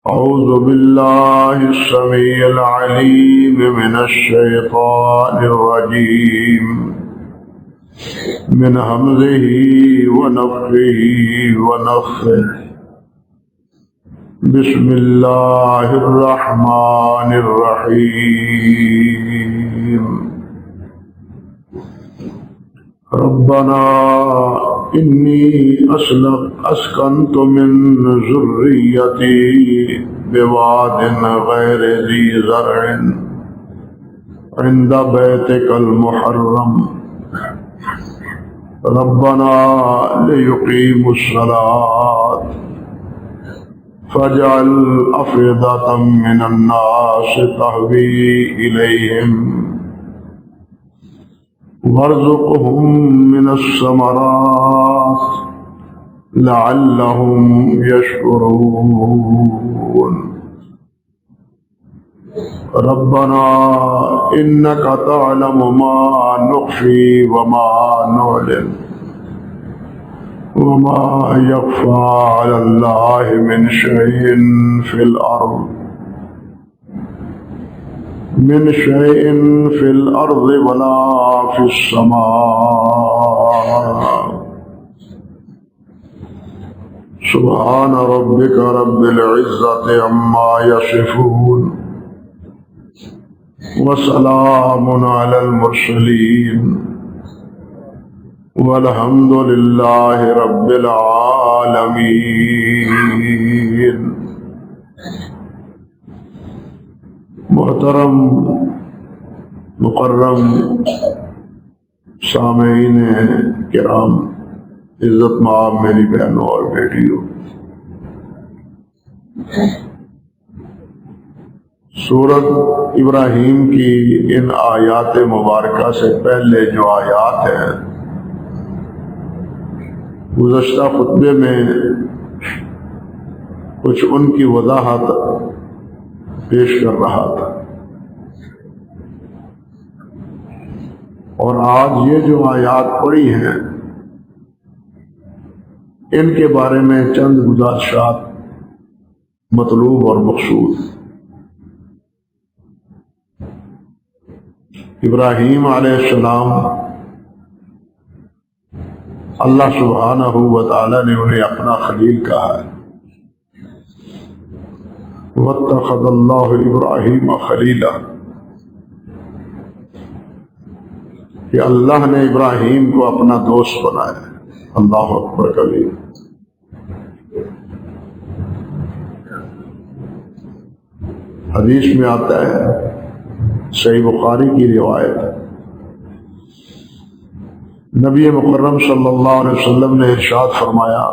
أعوذ بالله السميع العليم من الشيطان الرجيم من همزه ونفخه ونفثه بسم الله الرحمن الرحيم ربنا إني أسكنت من ذريتي بواد غير ذي زرع عند بيتك المحرم ربنا ليقيموا الصلاة فاجعل أفئدة من الناس تهوي إليهم وارزقهم من الثمرات لعلهم يشكرون ربنا إنك تعلم ما نخفي وما نعلن وما يخفى على الله من شيء في الأرض ولا في السماء سبحان ربك رب العزة عما يصفون وسلام على المرسلين والحمد لله رب العالمين۔ محترم مکرم سامعین کرام، عزت مآب میری بہنوں اور بیٹیوں، سورۃ ابراہیم کی ان آیات مبارکہ سے پہلے جو آیات ہیں، گزشتہ خطبے میں کچھ ان کی وضاحت پیش کر رہا تھا، اور آج یہ جو آیات پڑھی ہیں ان کے بارے میں چند گزارشات مطلوب اور مقصود۔ ابراہیم علیہ السلام، اللہ سبحانہ و تعالی نے انہیں اپنا خلیل کہا ہے، واتخذ اللہ ابراہیم خلیلا، کہ اللہ نے ابراہیم کو اپنا دوست بنایا۔ اللہ اکبر کبیر۔ حدیث میں آتا ہے، صحیح بخاری کی روایت، نبی مکرم صلی اللہ علیہ وسلم نے ارشاد فرمایا،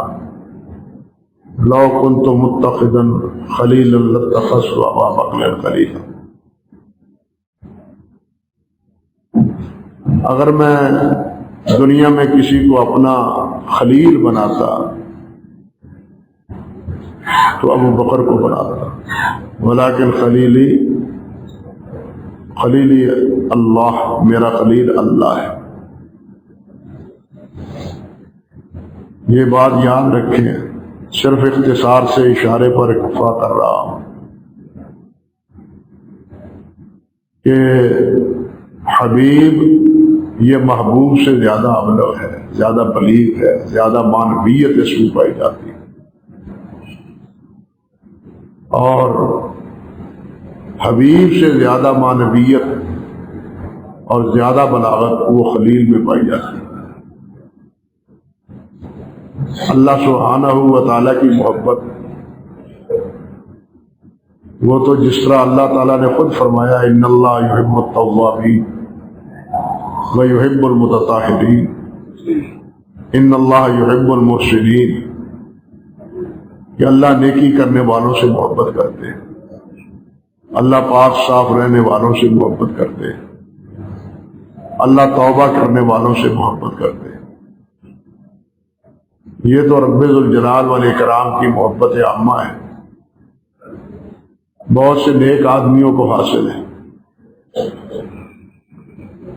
لو كنت متخذا خلیلا لاتخذت ابا بکر خلیلا۔ اگر میں دنیا میں کسی کو اپنا خلیل بناتا تو ابو بکر کو بناتا، ولیکن خلیلی اللہ، میرا خلیل اللہ ہے۔ یہ بات یاد رکھیں، صرف اختصار سے اشارے پر اکتفا کر رہا ہوں کہ حبیب یہ محبوب سے زیادہ ابلغ ہے، زیادہ بلیغ ہے، زیادہ معنویت اس میں پائی جاتی ہے، اور حبیب سے زیادہ معنویت اور زیادہ بلاغت وہ خلیل میں پائی جاتی ہے۔ اللہ سبحانہ و تعالیٰ کی محبت، وہ تو جس طرح اللہ تعالیٰ نے خود فرمایا، ان اللہ یحب التوابین ویحب المتطہرین ان اللہ یحب المحسنین، کہ اللہ نیکی کرنے والوں سے محبت کرتے ہیں، اللہ پاک صاف رہنے والوں سے محبت کرتے ہیں، اللہ توبہ کرنے والوں سے محبت کرتے ہیں۔ یہ تو رب ذوالجلال والاکرام کی محبت عامہ ہے، بہت سے نیک آدمیوں کو حاصل ہے،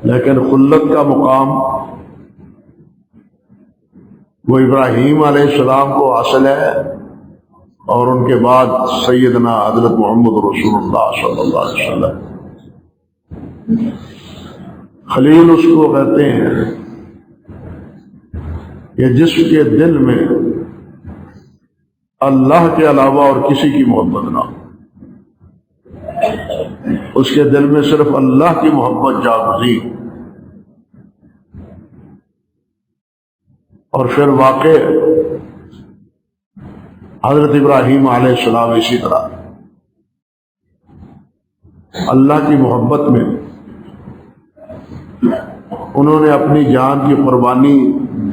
لیکن خلت کا مقام وہ ابراہیم علیہ السلام کو حاصل ہے اور ان کے بعد سیدنا حضرت محمد رسول اللہ صلی اللہ علیہ وسلم۔ خلیل اس کو کہتے ہیں کہ جس کے دل میں اللہ کے علاوہ اور کسی کی محبت نہ ہو، اس کے دل میں صرف اللہ کی محبت جاگزی، اور پھر واقع حضرت ابراہیم علیہ السلام اسی طرح اللہ کی محبت میں انہوں نے اپنی جان کی قربانی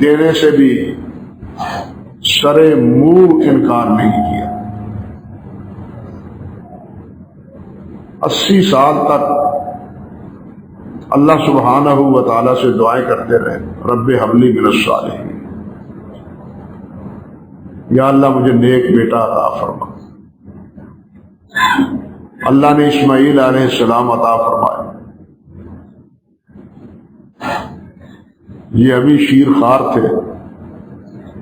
دینے سے بھی سرے منہ انکار نہیں کیا۔ 80 سال تک اللہ سبحانہ و تعالی سے دعائیں کرتے رہے، رب حب لی من الصالحین، یا اللہ مجھے نیک بیٹا عطا فرما۔ اللہ نے اسماعیل علیہ السلام عطا فرمایا۔ یہ ابھی شیر خوار تھے،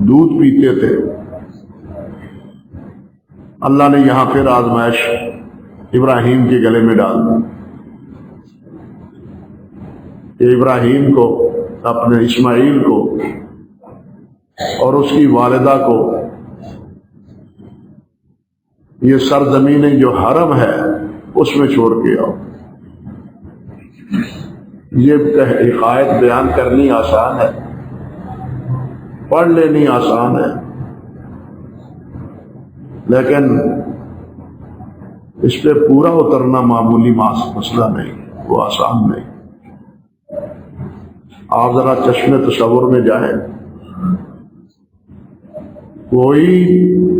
دودھ پیتے تھے۔ اللہ نے یہاں پھر آزمائش ابراہیم کے گلے میں ڈال دی کہ ابراہیم کو، اپنے اسماعیل کو اور اس کی والدہ کو یہ سرزمین جو حرم ہے اس میں چھوڑ کے آؤ۔ یہ حقائق بیان کرنی آسان ہے، پڑھ لینی آسان ہے، لیکن اس پہ پورا اترنا معمولی مسئلہ نہیں، وہ آسان نہیں۔ آپ ذرا چشم تصور میں جائیں، کوئی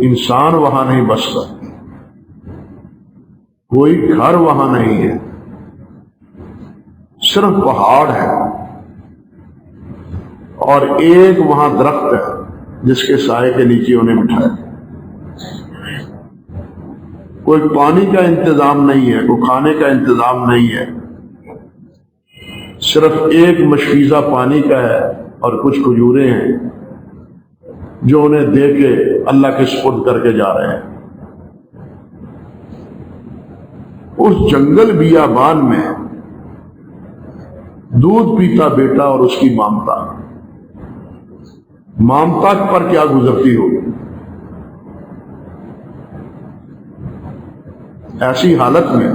انسان وہاں نہیں بستا، کوئی گھر وہاں نہیں ہے، صرف پہاڑ ہے، اور ایک وہاں درخت ہے جس کے سائے کے نیچے انہیں بٹھایا۔ کوئی پانی کا انتظام نہیں ہے، کوئی کھانے کا انتظام نہیں ہے، صرف ایک مشکیزہ پانی کا ہے اور کچھ کھجوریں ہیں جو انہیں دے کے اللہ کے سپرد کر کے جا رہے ہیں۔ اس جنگل بیابان میں دودھ پیتا بیٹا اور اس کی مامتا پر کیا گزرتی ہوگی؟ ایسی حالت میں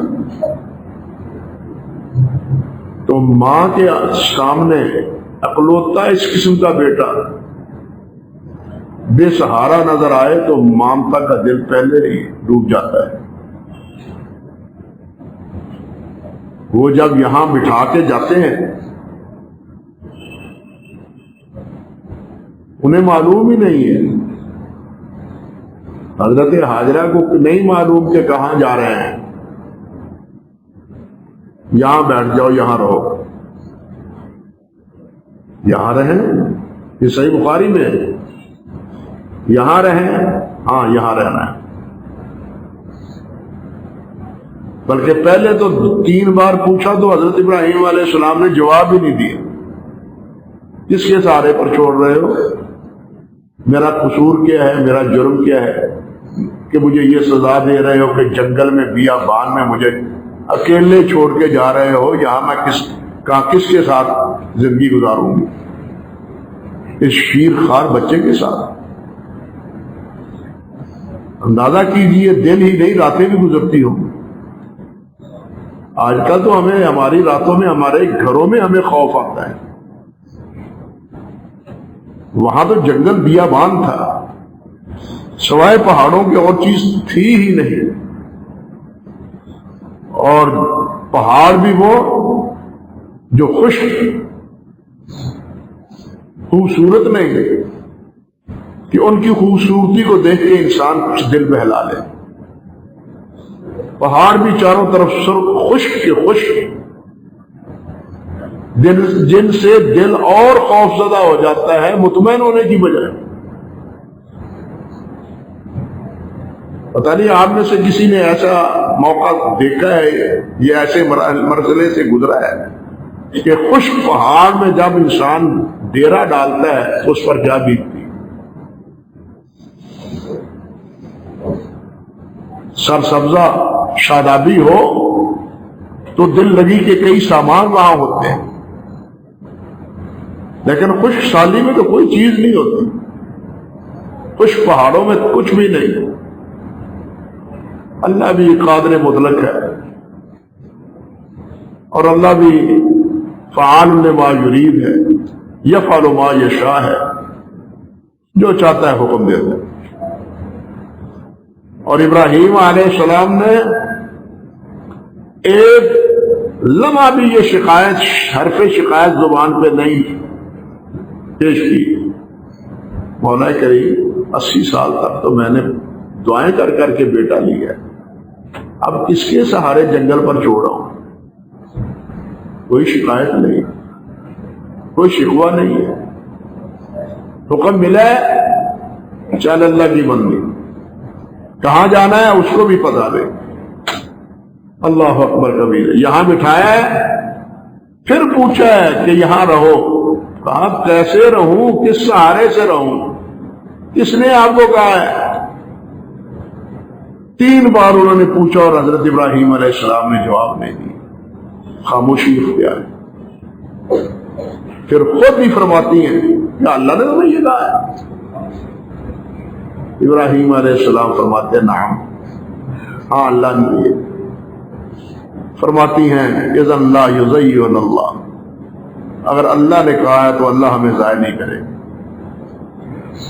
تو ماں کے سامنے اکلوتا اس قسم کا بیٹا بے سہارا نظر آئے تو مامتا کا دل پہلے ہی ڈوب جاتا ہے۔ وہ جب یہاں بٹھا کے جاتے ہیں انہیں معلوم ہی نہیں ہے، حضرت حاجرہ کو نہیں معلوم کہ کہاں جا رہے ہیں، یہاں بیٹھ جاؤ، یہاں رہو، یہاں رہیں، یہ صحیح بخاری میں ہے، یہاں رہیں، ہاں یہاں رہنا ہے۔ بلکہ پہلے تو 3 بار پوچھا تو حضرت ابراہیم علیہ السلام نے جواب ہی نہیں دیا، کس کے سہارے پر چھوڑ رہے ہو؟ میرا قصور کیا ہے، میرا جرم کیا ہے کہ مجھے یہ سزا دے رہے ہو کہ جنگل میں بیابان میں مجھے اکیلے چھوڑ کے جا رہے ہو؟ یہاں میں کس کے ساتھ زندگی گزاروں گی؟ اس شیر خوار بچے کے ساتھ؟ اندازہ کیجئے، دن ہی نہیں راتیں بھی گزرتی ہوں۔ آج کل تو ہماری راتوں میں، ہمارے گھروں میں ہمیں خوف آتا ہے، وہاں تو جنگل بیابان تھا، سوائے پہاڑوں کی اور چیز تھی ہی نہیں، اور پہاڑ بھی وہ جو خشک خوبصورت نہیں کہ ان کی خوبصورتی کو دیکھ کے انسان کچھ دل بہلا لے، پہاڑ بھی چاروں طرف خشک کے خشک، جن سے دل اور خوفزدہ ہو جاتا ہے مطمئن ہونے کی بجائے۔ پتہ نہیں آپ میں سے کسی نے ایسا موقع دیکھا ہے، یہ ایسے مرحلے سے گزرا ہے کہ خشک پہاڑ میں جب انسان ڈیرا ڈالتا ہے اس پر کیا بیتتی۔ سرسبزہ شادابی ہو تو دل لگی کے کئی سامان وہاں ہوتے ہیں، لیکن خشک سالی میں تو کوئی چیز نہیں ہوتی، خشک پہاڑوں میں کچھ بھی نہیں۔ اللہ بھی قادر مطلق ہے، اور اللہ بھی فعال لما یرید ہے، یفعل ما یشاء ہے، جو چاہتا ہے حکم دیتا ہے۔ اور ابراہیم علیہ السلام نے ایک لمحہ بھی یہ شکایت، حرف شکایت زبان پہ نہیں پیش کی۔ مولا کریم 80 سال تک تو میں نے دعائیں کر کر کے بیٹا لیا، اب کس کے سہارے جنگل پر چھوڑا ہوں؟ کوئی شکایت نہیں، کوئی شکوہ نہیں ہے، حکم ملا ہے چل اللہ کی بندی، کہاں جانا ہے اس کو بھی پتا دے۔ اللہ اکبر کبیر، یہاں بٹھایا ہے، پھر پوچھا ہے کہ یہاں رہو، کہا کیسے رہوں، کس سہارے سے رہوں، کس نے آپ کو کہا ہے؟ 3 بار انہوں نے پوچھا اور حضرت ابراہیم علیہ السلام نے جواب نہیں دیا، خاموشی اختیار۔ پھر خود بھی فرماتی ہیں کہ اللہ نے تمہیں یہ کہا ہے؟ ابراہیم علیہ السلام فرماتے ہیں نعم، ہاں اللہ نے یہ فرماتی ہیں اذن لا یضیعن اللہ، اگر اللہ نے کہا ہے تو اللہ ہمیں ضائع نہیں کرے۔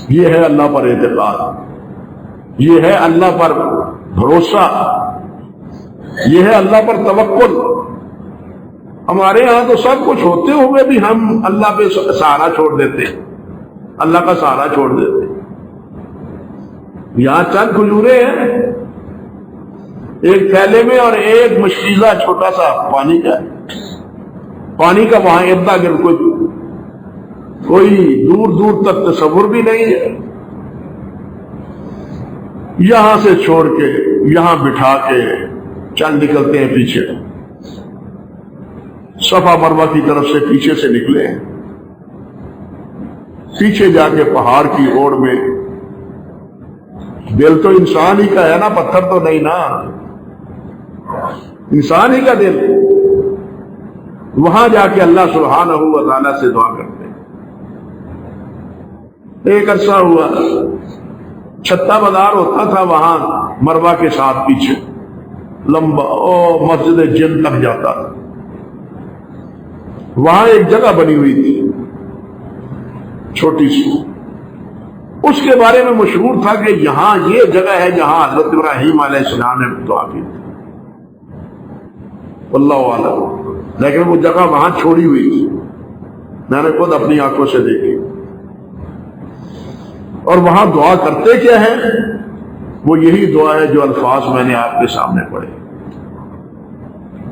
یہ ہے اللہ پر اعتقاد، یہ ہے اللہ پر بھروسہ، یہ ہے اللہ پر توکل۔ ہمارے ہاں تو سب کچھ ہوتے ہوئے بھی ہم اللہ پہ سہارا چھوڑ دیتے، اللہ کا سہارا چھوڑ دیتے۔ یہاں چند کھجورے ہیں ایک تھیلے میں، اور ایک مشکیزہ چھوٹا سا پانی کا، پانی کا وہاں اردا گرد کوئی دور دور تک تصور بھی نہیں ہے۔ یہاں سے چھوڑ کے یہاں بٹھا کے چل نکلتے ہیں پیچھے، صفا مروہ کی طرف سے پیچھے سے نکلے ہیں، پیچھے جا کے پہاڑ کی اوڑ میں، دل تو انسان ہی کا ہے نا، پتھر تو نہیں نا، انسان ہی کا دل، وہاں جا کے اللہ سبحانہ و تعالیٰ سے دعا کرتے ہیں۔ ایک عرصہ ہوا، چھتا بازار ہوتا تھا وہاں مروہ کے ساتھ پیچھے لمبا، مسجد جن تک جاتا تھا، وہاں ایک جگہ بنی ہوئی تھی چھوٹی سی، اس کے بارے میں مشہور تھا کہ یہاں یہ جگہ ہے جہاں حضرت ابراہیم علیہ السلام نے دعا کی تھی، اللہ عالم، لیکن وہ جگہ وہاں چھوڑی ہوئی تھی، میں نے خود اپنی آنکھوں سے دیکھی۔ اور وہاں دعا کرتے کیا ہے؟ وہ یہی دعا ہے جو الفاظ میں نے آپ کے سامنے پڑھے،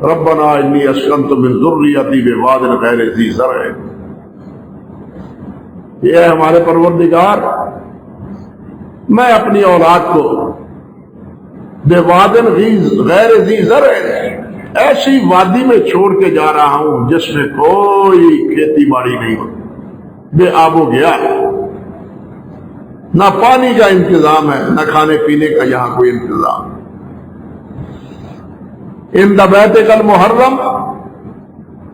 ربنا انی اسکنت من ذریتی بواد غیر ذی زرع، یہ ہے ہمارے پروردگار، میں اپنی اولاد کو بواد غیر ذی زرع، ایسی وادی میں چھوڑ کے جا رہا ہوں جس میں کوئی کھیتی باڑی نہیں ہوتی، بے آب و گیا، نہ پانی کا انتظام ہے، نہ کھانے پینے کا یہاں کوئی انتظام۔ عند بیتک المحرم،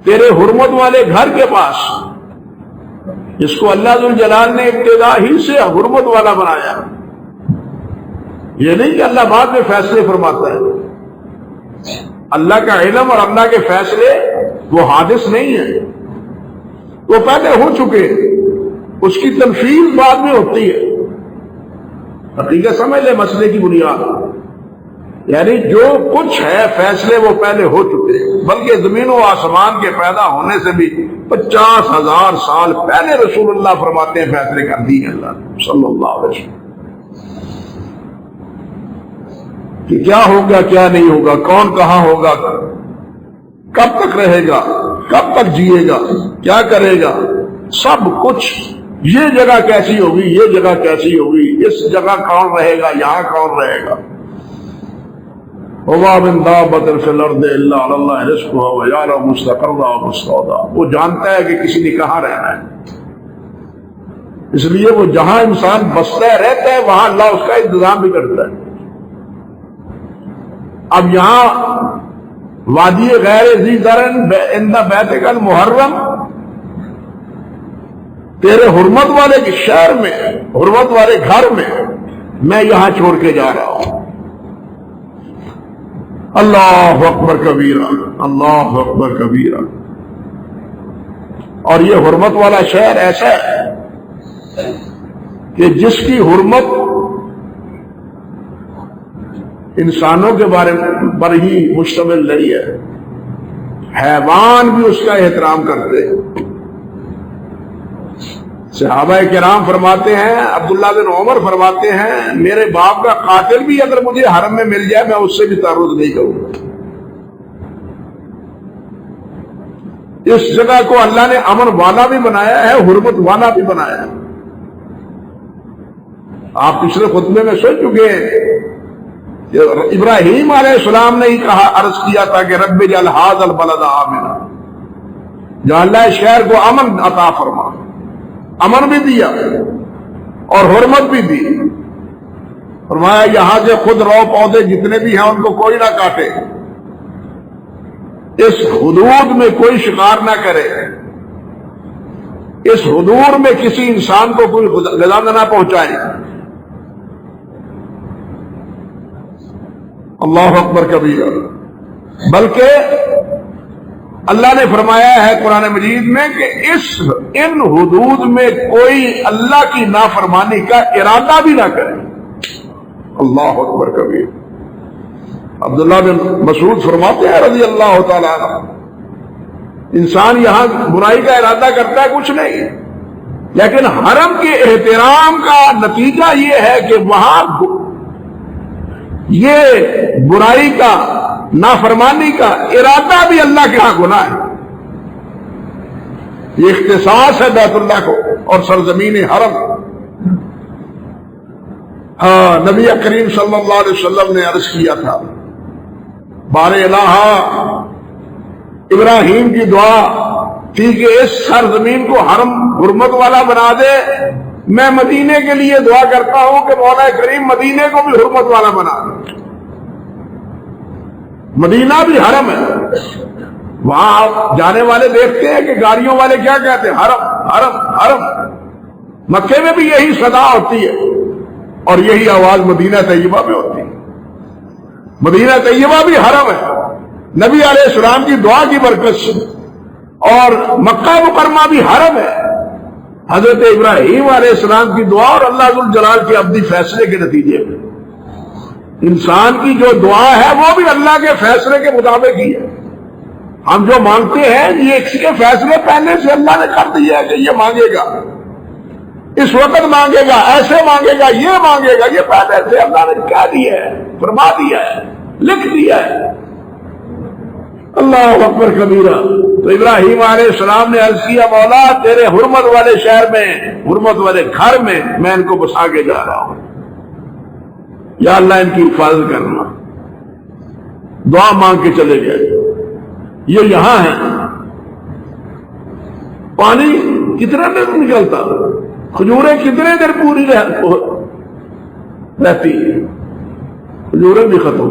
تیرے حرمت والے گھر کے پاس، جس کو اللہ ذوالجلال نے ابتدا ہی سے حرمت والا بنایا۔ یہ نہیں کہ اللہ بعد میں فیصلے فرماتا ہے، اللہ کا علم اور اللہ کے فیصلے وہ حادث نہیں ہے، وہ پہلے ہو چکے، اس کی تنفیذ بعد میں ہوتی ہے۔ حقیقت سمجھ لے مسئلے کی بنیاد، یعنی جو کچھ ہے فیصلے وہ پہلے ہو چکے، بلکہ زمین و آسمان کے پیدا ہونے سے بھی 50,000 سال پہلے رسول اللہ فرماتے ہیں فیصلے کر دیے اللہ صلی اللہ علیہ وسلم کہ کیا ہوگا کیا نہیں ہوگا، کون کہاں ہوگا، کب تک رہے گا، کب تک جیے گا، کیا کرے گا، سب کچھ، یہ جگہ کیسی ہوگی، یہ جگہ کیسی ہوگی، اس جگہ کون رہے گا، یہاں کون رہے گا۔ وَمَا مِن دَابَّةٍ فِي الْأَرْضِ إِلَّا عَلَى اللَّهِ رِزْقُهَا وَيَعْلَمُ مُسْتَقَرَّهَا وَمُسْتَوْدَعَهَا، وہ جانتا ہے کہ کسی نے کہاں رہنا ہے، اس لیے وہ جہاں انسان بستا ہے رہتا ہے وہاں اللہ اس کا انتظام بھی کرتا ہے۔ اب یہاں وادی غیر ذی زرع عند بیتک المحرم، تیرے حرمت والے شہر میں، حرمت والے گھر میں یہاں چھوڑ کے جا رہا ہوں۔ اللہ اکبر کبیرہ، اللہ اکبر کبیرہ۔ اور یہ حرمت والا شہر ایسا ہے کہ جس کی حرمت انسانوں کے بارے پر ہی مشتمل نہیں ہے، حیوان بھی اس کا احترام کرتے ہیں۔ صحابہ کرام فرماتے ہیں، عبداللہ بن عمر فرماتے ہیں، میرے باپ کا قاتل بھی اگر مجھے حرم میں مل جائے میں اس سے بھی تعرض نہیں کروں گا۔ اس جگہ کو اللہ نے امن والا بھی بنایا ہے، حرمت والا بھی بنایا ہے۔ آپ پچھلے خطبے میں سن چکے ہیں کہ ابراہیم علیہ السلام نے ہی کہا، عرض کیا تھا کہ رب اجعل ھذا البلد آمنا، یا اللہ شہر کو امن عطا فرما۔ امن بھی دیا اور حرمت بھی دی۔ فرمایا یہاں سے خود رو پودے جتنے بھی ہیں ان کو کوئی نہ کاٹے، اس حدود میں کوئی شکار نہ کرے، اس حدود میں کسی انسان کو کوئی غذا نہ پہنچائے۔ اللہ اکبر کبیرہ۔ بلکہ اللہ نے فرمایا ہے قرآن مجید میں کہ ان حدود میں کوئی اللہ کی نافرمانی کا ارادہ بھی نہ کرے۔ اللہ اکبر کبیر۔ عبداللہ بن مسعود فرماتے ہیں رضی اللہ تعالیٰ عنہ، انسان یہاں برائی کا ارادہ کرتا ہے کچھ نہیں، لیکن حرم کے احترام کا نتیجہ یہ ہے کہ وہاں یہ برائی کا، نافرمانی کا ارادہ بھی اللہ کے ہاں گناہ ہے۔ یہ اختصاص ہے بیت اللہ کو اور سرزمین حرم۔ ہاں، نبی کریم صلی اللہ علیہ وسلم نے عرض کیا تھا، بار الہ ابراہیم کی دعا تھی کہ اس سرزمین کو حرم حرمت والا بنا دے۔ میں مدینے کے لیے دعا کرتا ہوں کہ مولا کریم مدینے کو بھی حرمت والا بنا دے۔ مدینہ بھی حرم ہے، وہاں آپ جانے والے دیکھتے ہیں کہ گاڑیوں والے کیا کہتے ہیں، حرم حرم حرم۔ مکے میں بھی یہی صدا ہوتی ہے اور یہی آواز مدینہ طیبہ میں ہوتی ہے۔ مدینہ طیبہ بھی حرم ہے، نبی علیہ السلام کی دعا کی برکت سے، اور مکہ مکرمہ بھی حرم ہے، حضرت ابراہیم علیہ السلام کی دعا اور اللہ ذو الجلال کے ابدی فیصلے کے نتیجے میں۔ انسان کی جو دعا ہے وہ بھی اللہ کے فیصلے کے مطابق ہی ہے۔ ہم جو مانگتے ہیں یہ اس کے فیصلے پہلے سے اللہ نے کر دیا ہے کہ یہ مانگے گا، اس وقت مانگے گا، ایسے مانگے گا، یہ مانگے گا، یہ پہلے سے اللہ نے کہہ دیا ہے، فرما دیا ہے، لکھ دیا ہے۔ اللہ اکبر کبیرہ۔ تو ابراہیم علیہ السلام نے عرض کیا، مولا تیرے حرمت والے شہر میں، حرمت والے گھر میں ان کو بسا کے جا رہا ہوں، یا اللہ ان کی حفاظت کرنا۔ دعا مانگ کے چلے گئے۔ یہ یہاں ہے، پانی کتنا دیر نکلتا، کھجوریں کتنے دیر پوری رہتی، کھجوریں بھی ختم،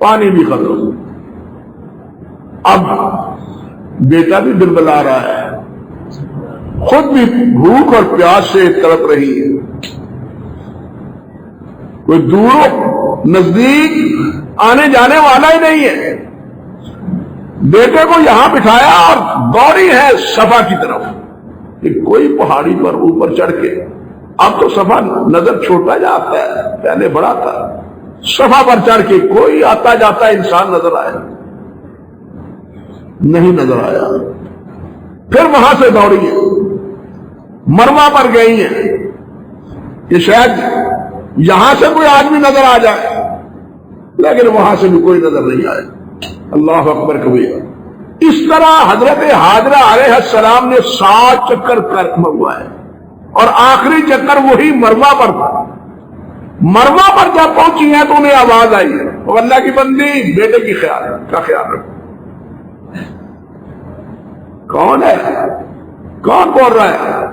پانی بھی ختم۔ اب بیٹا بھی بلبلا رہا ہے، خود بھی بھوک اور پیاس سے تڑپ رہی ہے، کوئی دور نزدیک آنے جانے والا ہی نہیں ہے۔ بیٹے کو یہاں بٹھایا اور دوڑی ہے صفا کی طرف کہ کوئی پہاڑی پر اوپر چڑھ کے، اب تو صفا نظر چھوٹا جاتا ہے، پہلے بڑا تھا، صفا پر چڑھ کے کوئی آتا جاتا انسان نظر آئے، نہیں نظر آیا۔ پھر وہاں سے دوڑی ہے، مروا پر گئی ہے کہ شاید یہاں سے کوئی آدمی نظر آ جائے، لیکن وہاں سے بھی کوئی نظر نہیں آئے۔ اللہ اکبر کبیرہ۔ اس طرح حضرت حاجرہ علیہ السلام نے 7 چکر منگوائے اور آخری چکر وہی مروا پر تھا۔ مروا پر جب پہنچی ہیں تو انہیں آواز آئی ہے، وہ اللہ کی بندی بیٹے کی کا خیال رکھو۔ کون ہے؟ کون بول رہا ہے؟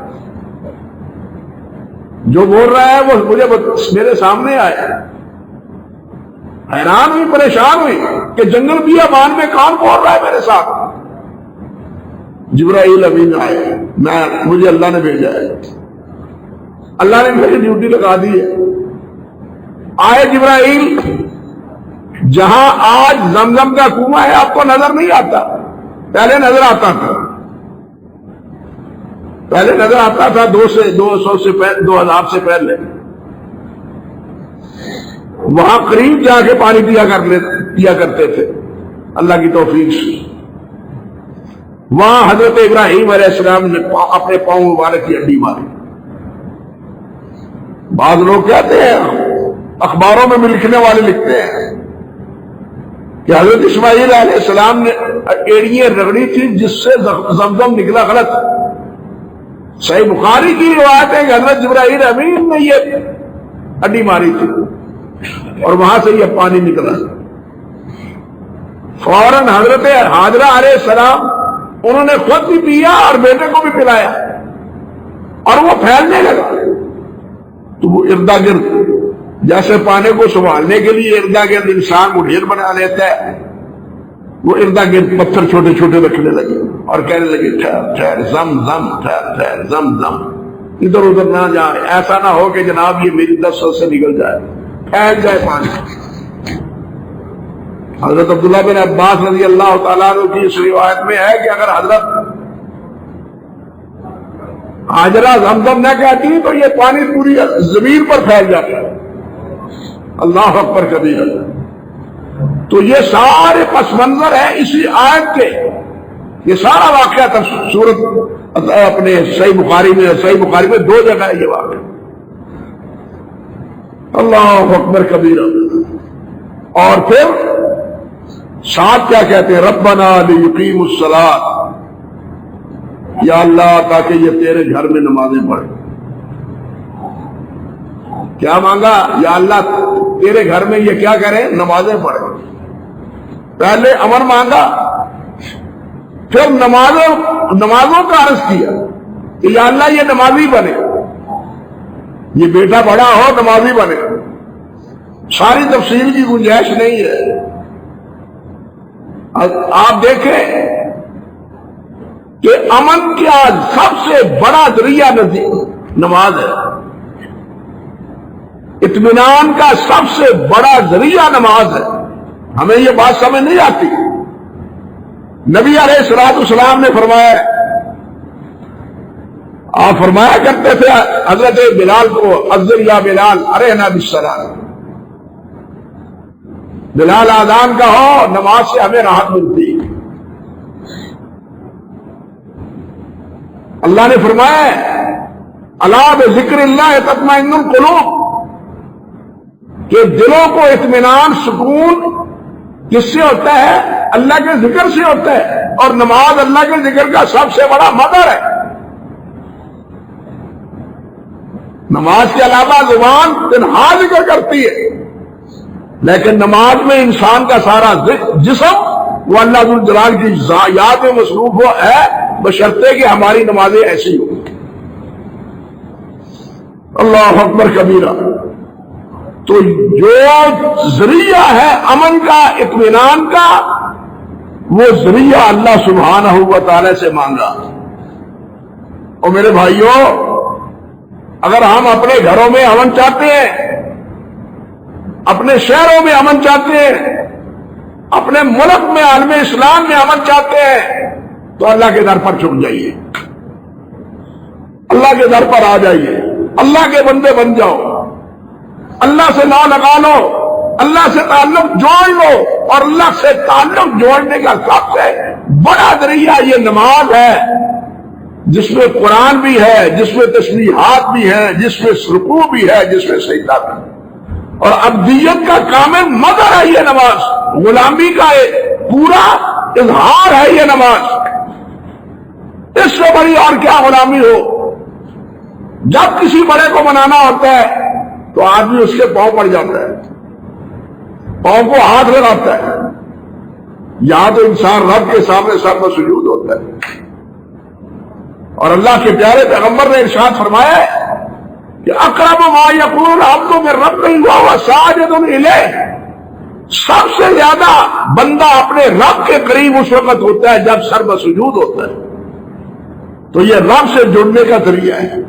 جو بول رہا ہے وہ مجھے میرے سامنے آیا۔ حیران ہوئی، پریشان ہوئی کہ جنگل بیابان میں کون بول رہا ہے میرے ساتھ؟ جبرائیل امین آئے، مجھے اللہ نے بھیجا ہے، اللہ نے میری ڈیوٹی لگا دی ہے۔ آئے جبرائیل، جہاں آج زمزم کا کنواں ہے آپ کو نظر نہیں آتا، پہلے نظر آتا تھا، پہلے نظر آتا تھا 2000 سے پہلے، وہاں قریب جا کے پانی پیا کرتے تھے اللہ کی توفیق سے۔ وہاں حضرت ابراہیم علیہ السلام نے اپنے پاؤں مبارک کی ہڈی ماری۔ بعض لوگ کہتے ہیں، اخباروں میں بھی لکھنے والے لکھتے ہیں کہ حضرت اسماعیل علیہ السلام نے ایڑیاں رگڑی تھی جس سے زمزم نکلا غلط۔ صحیح بخاری کی روایت ہے کہ حضرت جبرائیل امین نے یہ ہڈی ماری تھی اور وہاں سے یہ پانی نکلا۔ فوراً حضرت حاجرہ علیہ السلام انہوں نے خود بھی پیا اور بیٹے کو بھی پلایا اور وہ پھیلنے لگا۔ تو وہ اردا گرد، جیسے پانی کو سنبھالنے کے لیے اردا گرد انسان کو ڈھیر بنا لیتا ہے، وہ اردا گرد پتھر چھوٹے چھوٹے رکھنے لگے اور کہنے لگے ٹھہر ٹھہر زم زم ٹھہر ٹھہر زم زم، ادھر ادھر نہ جائے، ایسا نہ ہو کہ جناب یہ میری 10 سال سے نکل جائے، پھیل جائے پانی۔ حضرت عبداللہ بن عباس رضی اللہ تعالیٰ عنہ کی اس روایت میں ہے کہ اگر حضرت حاجرہ زمزم نہ کہتی تو یہ پانی پوری زمین پر پھیل جاتا ہے۔ اللہ اکبر کبیر۔ تو یہ سارے پس منظر ہے اسی آیت کے، یہ سارا واقعہ سورت اپنے صحیح بخاری میں 2 جگہ ہے یہ واقعہ۔ اللہ اکبر کبیر۔ اور پھر ساتھ کیا کہتے ہیں؟ ربنا لیقیموا الصلاۃ، یا اللہ تاکہ یہ تیرے گھر میں نمازیں پڑھیں۔ کیا مانگا؟ یا اللہ تیرے گھر میں یہ کیا کریں؟ نمازیں پڑھیں۔ پہلے امر مانگا، پھر نمازوں کا عرض کیا کہ یا اللہ یہ نمازی بنے، یہ بیٹا بڑا ہو نمازی بنے۔ ساری تفصیل کی گنجائش نہیں ہے۔ آپ دیکھیں کہ امن کا سب سے بڑا ذریعہ نماز ہے، اطمینان کا سب سے بڑا ذریعہ نماز ہے۔ ہمیں یہ بات سمجھ نہیں آتی۔ نبی علیہ الصلوۃ والسلام نے فرمایا، آپ فرمایا کرتے تھے حضرت بلال کو، اذن یا بلال ارحنا بالصلاۃ، بلال آذان کا ہو، نماز سے ہمیں راحت ملتی۔ اللہ نے فرمایا الا بذکر اللہ تطمئن القلوب، کہ دلوں کو اطمینان سکون کس سے ہوتا ہے؟ اللہ کے ذکر سے ہوتا ہے، اور نماز اللہ کے ذکر کا سب سے بڑا مظہر ہے۔ نماز کے علاوہ زبان تنہا ذکر کرتی ہے، لیکن نماز میں انسان کا سارا جسم وہ اللہ ذو الجلال کی یاد میں مصروف ہو ہے، بشرطے کہ ہماری نمازیں ایسی ہوں۔ اللہ اکبر کبیرہ۔ تو جو ذریعہ ہے امن کا، اطمینان کا، وہ ذریعہ اللہ سبحانہ و تعالی سے مانگا۔ اور میرے بھائیوں، اگر ہم اپنے گھروں میں امن چاہتے ہیں، اپنے شہروں میں امن چاہتے ہیں، اپنے ملک میں عالم اسلام میں امن چاہتے ہیں، تو اللہ کے در پر جھک جائیے، اللہ کے در پر آ جائیے، اللہ کے بندے بن جاؤ، اللہ سے لا لگا لو، اللہ سے تعلق جوڑ لو، اور اللہ سے تعلق جوڑنے کا سب سے بڑا ذریعہ یہ نماز ہے، جس میں قرآن بھی ہے، جس میں تسبیحات بھی ہیں، جس میں رکوع بھی ہے، جس میں سجدہ بھی ہے، اور عبدیت کا کامل مظہر ہے یہ نماز، غلامی کا پورا اظہار ہے یہ نماز۔ اس سے بڑی اور کیا غلامی ہو؟ جب کسی بڑے کو منانا ہوتا ہے تو آدمی اس کے پاؤں پڑ جاتا ہے، پاؤں کو ہاتھ لگاتا ہے، یہاں تو انسان رب کے سامنے سر پر سجود ہوتا ہے۔ اور اللہ کے پیارے پیغمبر نے ارشاد فرمایا ہے کہ اقرب ما یکون العبد من ربہ وهو ساجد الیہ، سب سے زیادہ بندہ اپنے رب کے قریب اس وقت ہوتا ہے جب سر بسجود ہوتا ہے. تو یہ رب سے جڑنے کا ذریعہ ہے.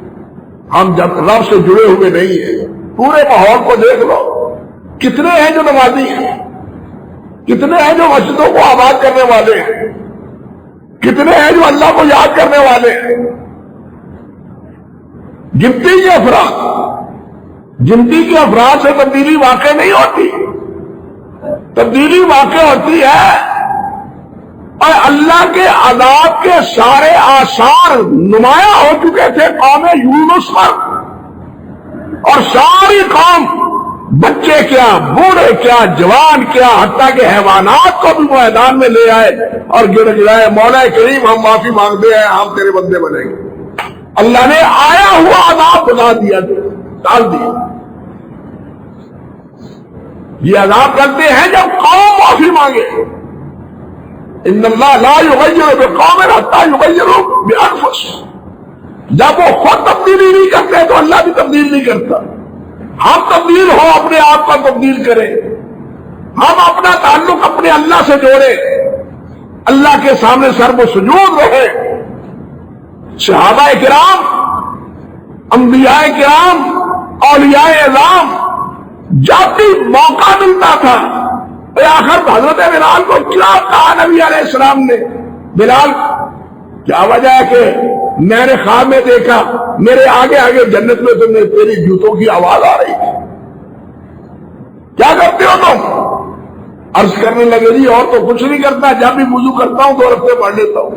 ہم جب رب سے جڑے ہوئے نہیں ہیں، پورے ماحول کو دیکھ لو، کتنے ہیں جو نمازی ہیں، کتنے ہیں جو مسجدوں کو آباد کرنے والے ہیں، کتنے ہیں جو اللہ کو یاد کرنے والے ہیں. گنتی کے افراد سے تبدیلی واقع نہیں ہوتی. تبدیلی واقع ہوتی ہے اور اللہ کے عذاب کے سارے آثار نمایاں ہو چکے تھے قوم یونس پر، اور ساری قوم، بچے کیا، بوڑھے کیا، جوان کیا، حتیٰ کہ حیوانات کو بھی میدان میں لے آئے اور گڑ گڑائے، مولا کریم ہم معافی مانگتے ہیں، ہم تیرے بندے بنیں گے. اللہ نے آیا ہوا عذاب بتا دیا، ٹال دیا. یہ عذاب کرتے ہیں جب قوم معافی مانگے. ان اللہ لا یغیر بقوم حتی یغیروا بانفسہم. جب وہ خود تبدیلی نہیں کرتے تو اللہ بھی تبدیل نہیں کرتا. ہم تبدیل ہو، اپنے آپ کو تبدیل کریں، ہم اپنا تعلق اپنے اللہ سے جوڑیں، اللہ کے سامنے سر بسجود رہے. صحابہ کرام، انبیاء کرام، اولیاء اعظام، جب بھی موقع ملتا تھا، آخر حضرت بلال کو کیا کہا نبی علیہ السلام نے؟ بلال، کیا وجہ ہے کہ میں نے خواب میں دیکھا میرے آگے آگے جنت میں تم نے تیری جوتوں کی آواز آ رہی تھی، کیا کرتے ہو تم؟ عرض کرنے لگے جی اور تو کچھ نہیں کرتا، جب بھی وضو کرتا ہوں تو رکھتے پڑھ لیتا ہوں.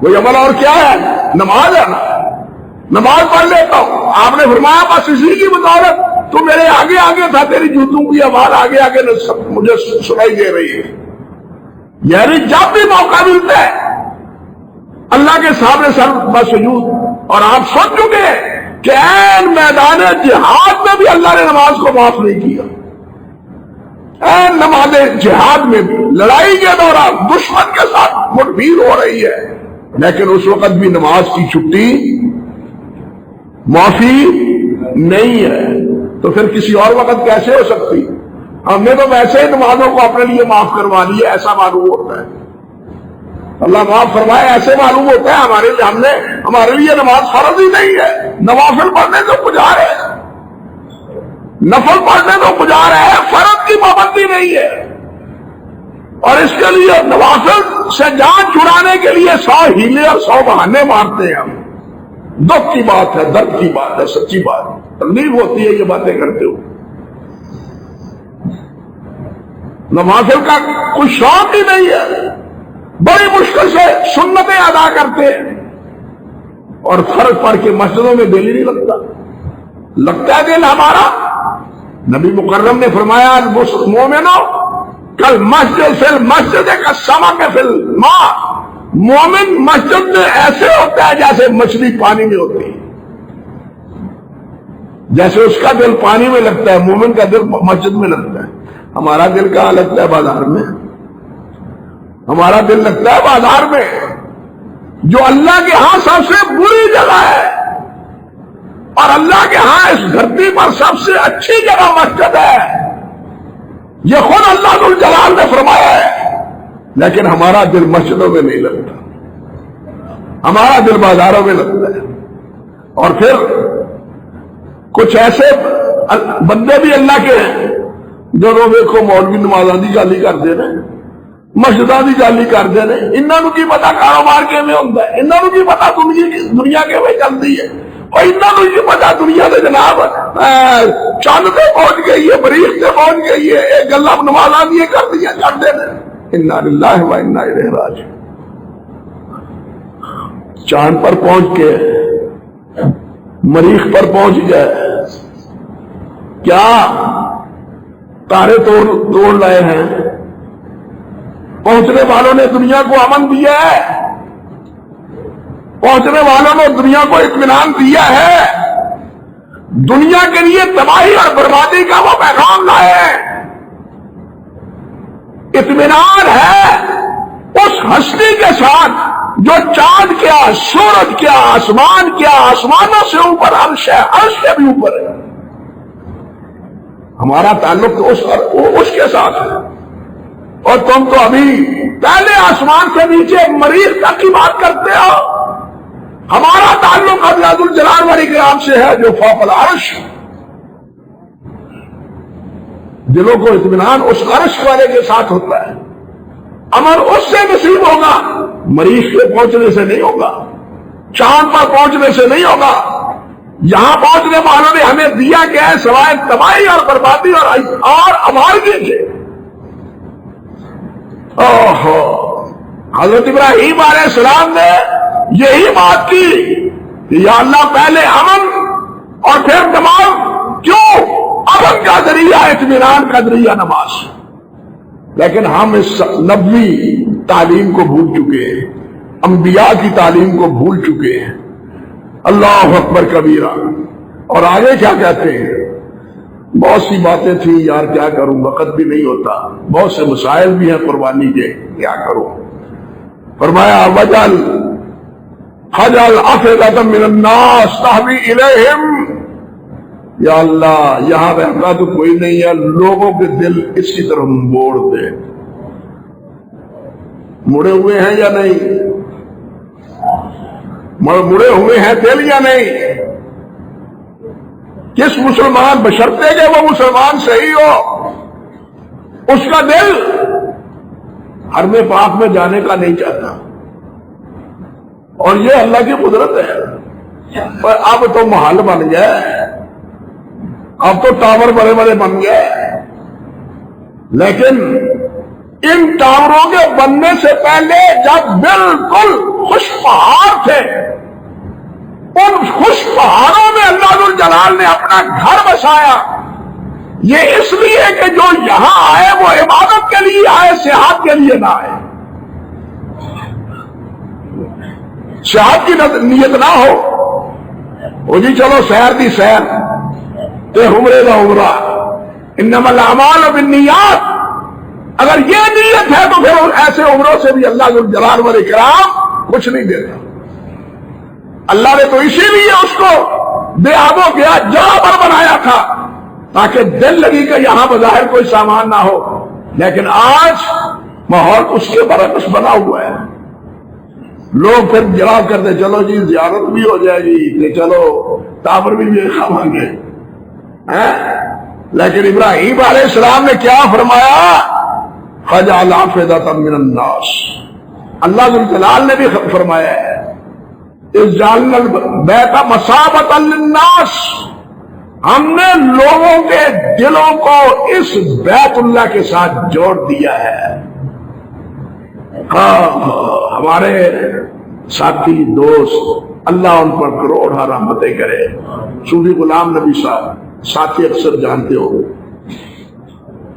کوئی عمل اور کیا ہے؟ نماز ہے نا، نماز پڑھ لیتا ہوں. آپ نے فرمایا بس اسی کی بدولت تو میرے آگے آگے تھا، تیری جوتوں کی آواز آگے آگے مجھے سنائی دے رہی ہے. یعنی جب بھی موقع ملتا ہے اللہ کے سامنے سر بسجود. اور آپ سوچ چکے ہیں کہ این میدان جہاد میں بھی اللہ نے نماز کو معاف نہیں کیا. این نماز جہاد میں بھی لڑائی کے دوران دشمن کے ساتھ مٹبھیر ہو رہی ہے، لیکن اس وقت بھی نماز کی چھٹی معافی نہیں ہے. تو پھر کسی اور وقت کیسے ہو سکتی؟ ہم نے تو ویسے ہی نمازوں کو اپنے لیے معاف کروا لیا، ایسا معلوم ہوتا ہے. اللہ معاف فرمائے، ایسے معلوم ہوتا ہے ہمارے لیے نماز فرض ہی نہیں ہے. نوافل پڑھنے تو گزار ہے، نفل پڑھنے تو گزار ہے، فرض کی پابندی نہیں ہے. اور اس کے لیے نوافل سے جان چھڑانے کے لیے 100 ہیلے اور 100 بہانے مارتے ہیں ہم. دکھ کی بات ہے، درد کی بات ہے، سچی بات ہے، تکلیف ہوتی ہے یہ باتیں کرتے ہو. نوافل کا کوئی شوق ہی نہیں ہے، بڑی مشکل سے سنتیں ادا کرتے ہیں، اور فرض پڑھ کے مسجدوں میں دل ہی نہیں لگتا. لگتا ہے دل ہمارا. نبی مکرم نے فرمایا المومنو کل مسجد فی المسجد کالسمک فی الماء. مومن مسجد میں ایسے ہوتا ہے جیسے مچھلی پانی میں ہوتی ہے. جیسے اس کا دل پانی میں لگتا ہے، مومن کا دل مسجد میں لگتا ہے. ہمارا دل کہاں لگتا ہے؟ بازار میں. ہمارا دل لگتا ہے بازار میں، جو اللہ کے ہاں سب سے بری جگہ ہے، اور اللہ کے ہاں اس دھرتی پر سب سے اچھی جگہ مسجد ہے. یہ خود اللہ ذو الجلال نے فرمایا ہے. لیکن ہمارا دل مسجدوں میں نہیں لگتا، ہمارا دل بازاروں میں لگتا ہے. اور پھر کچھ ایسے بندے بھی اللہ کے ہیں جو دیکھو مولوی نمازاں دی گالی کرتے ہیں، مسجداں دی گالی کرتے ہیں. انہوں کی پتا کاروبار کیویں ہوندا ہے، انہوں کی پتا دنیا کیویں چلتی ہے، اور انہوں کی پتا دنیا دے جناب چند تے پہنچ گئی ہے، مریخ تے پہنچ گئی ہے. یہ گلاں نمازاں دی کر دیا کرتے ہیں. انا للہ و انا الیہ راجعون. چاند پر پہنچ کے مریخ پر پہنچ گئے، کیا تارے توڑ لائے ہیں؟ پہنچنے والوں نے دنیا کو امن دیا ہے، پہنچنے والوں نے دنیا کو اطمینان دیا ہے، دنیا کے لیے تباہی اور بربادی کا وہ پیغام لائے ہیں. اطمینان ہے اس ہستی کے ساتھ جو چاند کیا، سورج کیا، آسمان کیا، آسمانوں سے اوپر عرش ہے، عرش سے بھی اوپر ہے. ہمارا تعلق تو اس کے ساتھ ہے، اور تم تو ابھی پہلے آسمان سے نیچے مریخ تک کی بات کرتے ہو۔ ہمارا تعلق اب ذات الجلال والاکرام سے ہے جو فوق العرش۔ دلوں کو اطمینان اس عرش والے کے ساتھ ہوتا ہے، امر اس سے نصیب ہوگا، مریخ کے پہنچنے سے نہیں ہوگا، چاند پر پہنچنے سے نہیں ہوگا۔ یہاں پہنچنے والوں نے ہمیں دیا کیا ہے سوائے تباہی اور بربادی اور امالگی کے۔ حضرت ابراہیم علیہ السلام نے یہی بات کی کہ یا اللہ پہلے امن اور پھر نماز۔ کیوں؟ امن کا ذریعہ اطمینان کا ذریعہ نماز۔ لیکن ہم اس نبوی تعلیم کو بھول چکے ہیں، انبیاء کی تعلیم کو بھول چکے ہیں۔ اللہ اکبر کبیرہ۔ اور آگے کیا کہتے ہیں؟ بہت سی باتیں تھیں یار، کیا کروں، وقت بھی نہیں ہوتا، بہت سے مسائل بھی ہیں قربانی کے، کیا کروں۔ فرمایا وجل خجل افئدۃ من الناس تہوی الیہم۔ یا اللہ یہاں رہتا تو کوئی نہیں ہے، لوگوں کے دل اس کی طرف موڑ دے۔ مڑے ہوئے ہیں یا نہیں؟ مڑے ہوئے ہیں دل یا نہیں؟ کس مسلمان بشرطے کہ وہ مسلمان صحیح ہو، اس کا دل حرم پاک میں جانے کا نہیں چاہتا، اور یہ اللہ کی قدرت ہے۔ پر اب تو محل بن گئے، اب تو ٹاور بڑے بڑے بن گئے، لیکن ان ٹاوروں کے بننے سے پہلے جب بالکل خوش پہاڑ تھے، ان خوش پہاڑوں میں اللہ ذو الجلال نے اپنا گھر بسایا۔ یہ اس لیے کہ جو یہاں آئے وہ عبادت کے لیے آئے، سیاحت کے لیے نہ آئے۔ سیاحت کی نیت نہ ہو جی چلو سیر دی سیر تے عمرے دا عمرہ، انما الاعمال بالنیات۔ اگر یہ نیت ہے تو پھر ایسے عمروں سے بھی اللہ ذو الجلال والاکرام کچھ نہیں دیتا۔ اللہ نے تو اسی لیے اس کو بے آب و گیا جہاں پر بنایا تھا تاکہ دل لگی کہ یہاں بظاہر کوئی سامان نہ ہو، لیکن آج ماحول اس کے برعکس بنا ہوا ہے۔ لوگ پھر جواب کرتے چلو جی زیارت بھی ہو جائے گی کہ چلو ٹاور بھی کھاویں گے، لیکن ابراہیم علیہ السلام نے کیا فرمایا؟ فجعل افئدۃ من الناس۔ اللہ ذو الجلال نے بھی فرمایا ہے اذ جعلنا البیت مثابۃ للناس، ہم نے لوگوں کے دلوں کو اس بیت اللہ کے ساتھ جوڑ دیا ہے۔ ہمارے ساتھی دوست اللہ ان پر کروڑ رحمتیں کرے، صوفی غلام نبی صاحب ساتھی اکثر جانتے ہو،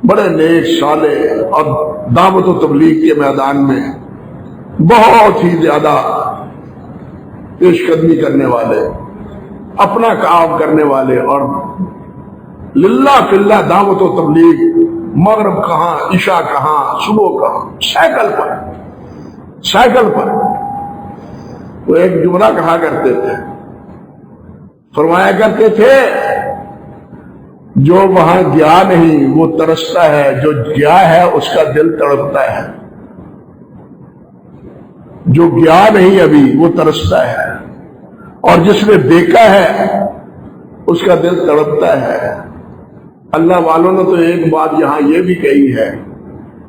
بڑے نیک صالح اور دعوت و تبلیغ کے میدان میں بہت ہی زیادہ پیش قدمی کرنے والے، اپنا کام کرنے والے، اور للہ فی اللہ دعوت و تبلیغ مغرب کہاں، عشاء کہاں، صبح کہاں، سائیکل پر وہ ایک جملہ کہا کرتے تھے، فرمایا کرتے تھے جو وہاں گیا نہیں وہ ترستا ہے، جو گیا ہے اس کا دل تڑپتا ہے۔ جو گیا نہیں ابھی وہ ترستا ہے، اور جس نے دیکھا ہے اس کا دل تڑپتا ہے۔ اللہ والوں نے تو ایک بات یہاں یہ بھی کہی ہے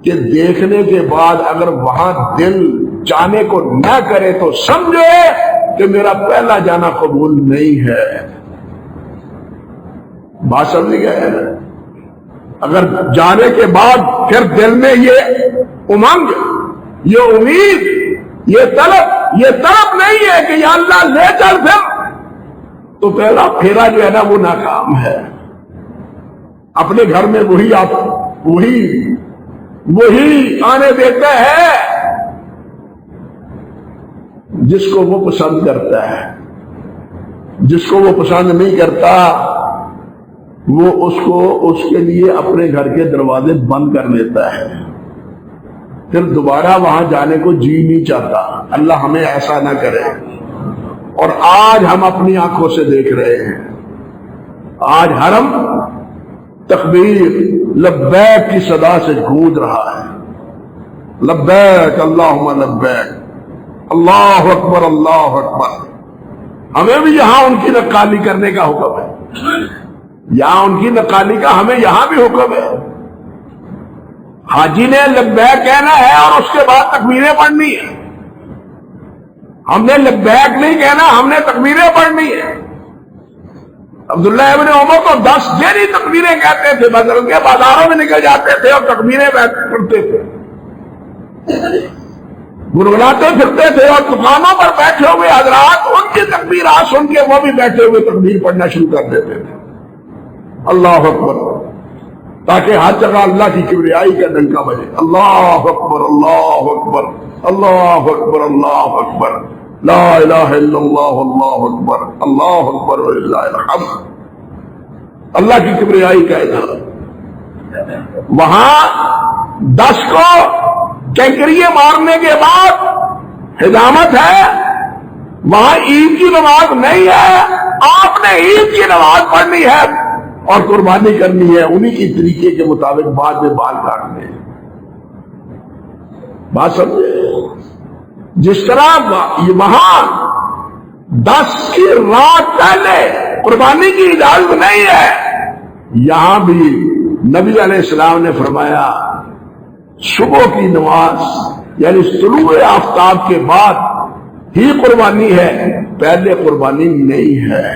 کہ دیکھنے کے بعد اگر وہاں دل جانے کو نہ کرے تو سمجھے کہ میرا پہلا جانا قبول نہیں ہے۔ بات سمجھ گئے؟ اگر جانے کے بعد پھر دل میں یہ امنگ، یہ امید، یہ طلب نہیں ہے کہ یا اللہ لے چل، پھر تو پہلا پھیرا جو ہے نا وہ ناکام ہے۔ اپنے گھر میں وہی آنے دیتا ہے جس کو وہ پسند کرتا ہے، جس کو وہ پسند نہیں کرتا وہ اس کے لیے اپنے گھر کے دروازے بند کر لیتا ہے، پھر دوبارہ وہاں جانے کو جی نہیں چاہتا۔ اللہ ہمیں ایسا نہ کرے۔ اور آج ہم اپنی آنکھوں سے دیکھ رہے ہیں، آج حرم تکبیر لبیک کی صدا سے گونج رہا ہے. لبیک اللہم لبیک، اللہ اکبر اللہ اکبر. ہمیں بھی یہاں ان کی نقالی کرنے کا حکم ہے، یہاں ان کی نقالی کا ہمیں یہاں بھی حکم ہے. حاجی نے لبیک کہنا ہے اور اس کے بعد تکبیریں پڑھنی ہے. ہم نے لبیک نہیں کہنا، ہم نے تکبیریں پڑھنی ہے. عبداللہ ابن عمر تو 10 جیری تکبیریں کہتے تھے، بدل کے بازاروں میں نکل جاتے تھے اور تکبیریں پڑھتے تھے، گنگناتے پھرتے تھے. اور دکانوں پر بیٹھے ہوئے حضرات ان کی تکبیرات سن کے وہ بھی بیٹھے ہوئے تکبیر پڑھنا شروع کر دیتے تھے. اللہ اکبر، تاکہ ہر جگہ اللہ کی کبریائی کا ڈنکا بجے. اللہ اکبر اللہ اکبر اللہ اکبر اللہ اکبر، لا الہ الا اللہ اللہ اکبر اللہ اکبر وللہ الحمد. اللہ کی کبریائی کا اظہار. وہاں 10 کو کینکریے مارنے کے بعد حجامت ہے، وہاں عید کی نماز نہیں ہے. آپ نے عید کی نماز پڑھنی ہے اور قربانی کرنی ہے انہی کی طریقے کے مطابق. بعد میں بال کاٹنے، بات سمجھے؟ جس طرح وہاں 10 کی رات پہلے قربانی کی اجازت نہیں ہے، یہاں بھی نبی علیہ السلام نے فرمایا صبح کی نماز یعنی طلوع آفتاب کے بعد ہی قربانی ہے، پہلے قربانی نہیں ہے.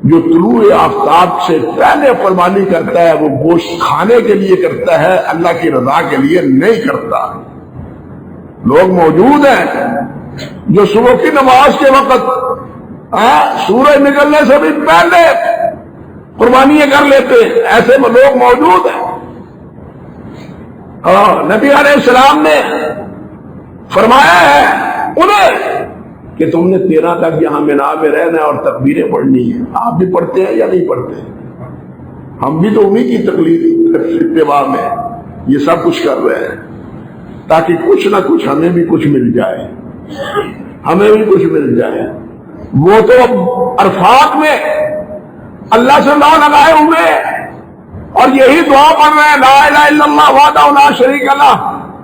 جو طلوع آفتاب سے پہلے قربانی کرتا ہے وہ گوشت کھانے کے لیے کرتا ہے، اللہ کی رضا کے لیے نہیں کرتا. لوگ موجود ہیں جو صبح کی نماز کے وقت سورج نکلنے سے بھی پہلے قربانیاں کر لیتے ہیں، ایسے لوگ موجود ہیں. نبی علیہ السلام نے فرمایا ہے انہیں کہ تم نے 13 تک یہاں مینا میں رہنا ہے اور تکبیریں پڑھنی ہیں. آپ بھی پڑھتے ہیں یا نہیں پڑھتے؟ ہم بھی تو انہی کی تقلید اتباع میں یہ سب کچھ کر رہے ہیں تاکہ کچھ نہ کچھ ہمیں بھی کچھ مل جائے، ہمیں بھی کچھ مل جائے. وہ تو عرفات میں اللہ سے لا لگائے ہوئے اور یہی دعا پڑھ رہے ہیں، لا الہ الا اللہ وحدہ لا شریک لہ.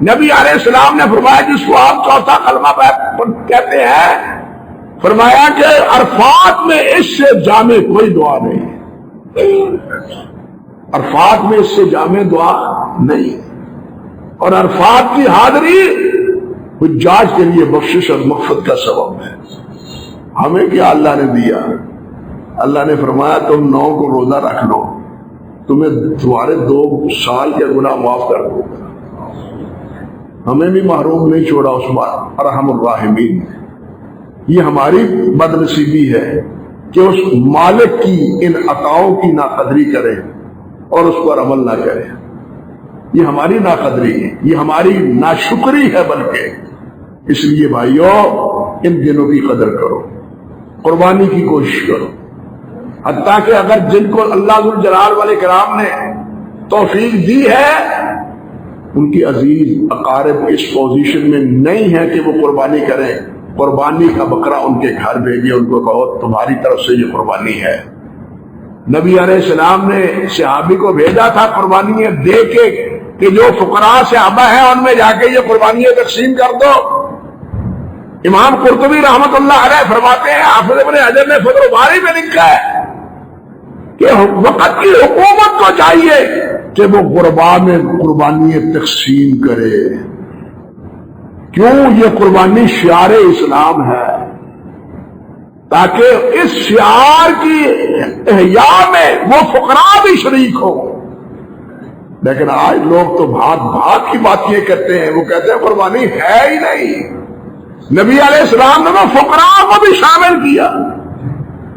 نبی علیہ السلام نے فرمایا جس کو آپ چوتھا کلمہ کہتے ہیں، فرمایا کہ عرفات میں اس سے جامع کوئی دعا نہیں، عرفات میں اس سے جامع دعا نہیں. اور عرفات کی حاضری حجاج کے لیے بخشش اور مغفرت کا سبب ہے. ہمیں کیا اللہ نے دیا؟ اللہ نے فرمایا تم 9 کو روزہ رکھ لو، تمہیں تمہارے 2 سال کے گناہ معاف کر دو. ہمیں بھی محروم نہیں چھوڑا اس بات ارحم الراحمین. یہ ہماری بد نصیبی ہے کہ اس مالک کی ان عطاؤں کی ناقدری کرے اور اس پر عمل نہ کرے. یہ ہماری ناقدری ہے، یہ ہماری ناشکری ہے. بلکہ اس لیے بھائیو ان دنوں کی قدر کرو، قربانی کی کوشش کرو. حتیٰ کہ اگر جن کو اللہ ذوالجلال والاکرام نے توفیق دی ہے ان کی عزیز اقارب اس پوزیشن میں نہیں ہے کہ وہ قربانی کریں، قربانی کا بکرا ان کے گھر بھیجے، ان کو کہو تمہاری طرف سے یہ قربانی ہے. نبی علیہ السلام نے صحابی کو بھیجا تھا قربانیاں دے کے کہ جو فقراء صحابہ ہیں ان میں جا کے یہ قربانیاں تقسیم کر دو. امام قرطبی رحمت اللہ علیہ فرماتے ہیں، حافظ ابن حجر نے فتح الباری میں لکھا ہے کہ وقت کی حکومت کو چاہیے کہ وہ قربانیاں تقسیم کرے. کیوں؟ یہ قربانی شعار اسلام ہے، تاکہ اس شعار کی احیاء میں وہ فقراء بھی شریک ہو. لیکن آج لوگ تو بھاگ کی باتیں کرتے ہیں، وہ کہتے ہیں قربانی ہے ہی نہیں. نبی علیہ السلام نے تو فقراء کو بھی شامل کیا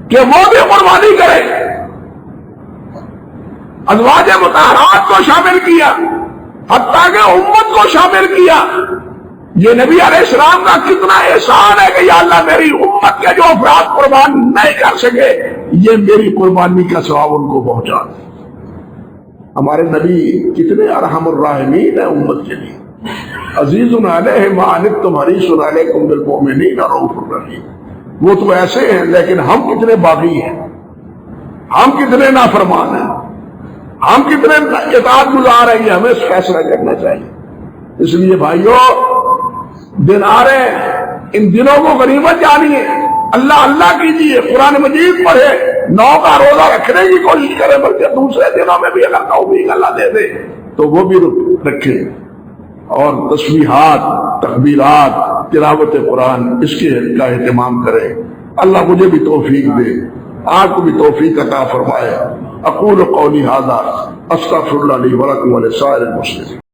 کہ وہ بھی قربانی کرے، ازواج مطہرات کو شامل کیا، حتیٰ کہ امت کو شامل کیا. یہ نبی علیہ السلام کا کتنا احسان ہے کہ یا اللہ میری امت کے جو افراد قربان نہیں کر سکے یہ میری قربانی کا ثواب ان کو پہنچا دے. ہمارے نبی کتنے ارحم الراحمین ہیں امت کے لیے. عزیز علیہ ما عنتم حریص علیکم بالمؤمنین رؤوف الرحیم. وہ تو ایسے ہیں، لیکن ہم کتنے باغی ہیں، ہم کتنے نافرمان ہیں، ہم کتنے اطاعت گزار ہیں یہ ہمیں فیصلہ کرنا چاہیے. اس لیے بھائیو دن آ رہے ہیں، ان دنوں کو غنیمت جانیے، اللہ اللہ کیجیے، قرآن مجید پڑھے، 9 کا روزہ رکھنے کی کوشش کرے، بلکہ دوسرے دنوں میں بھی اگر توفیق اللہ دے دے تو وہ بھی رکھے، اور تسبیحات، تکبیرات، تلاوت قرآن اس کا اہتمام کرے. اللہ مجھے بھی توفیق دے، آپ کو بھی توفیق عطا فرمائے. اقول قولی ھذا استغفر اللہ لی ولکم ولسائر المسلمین.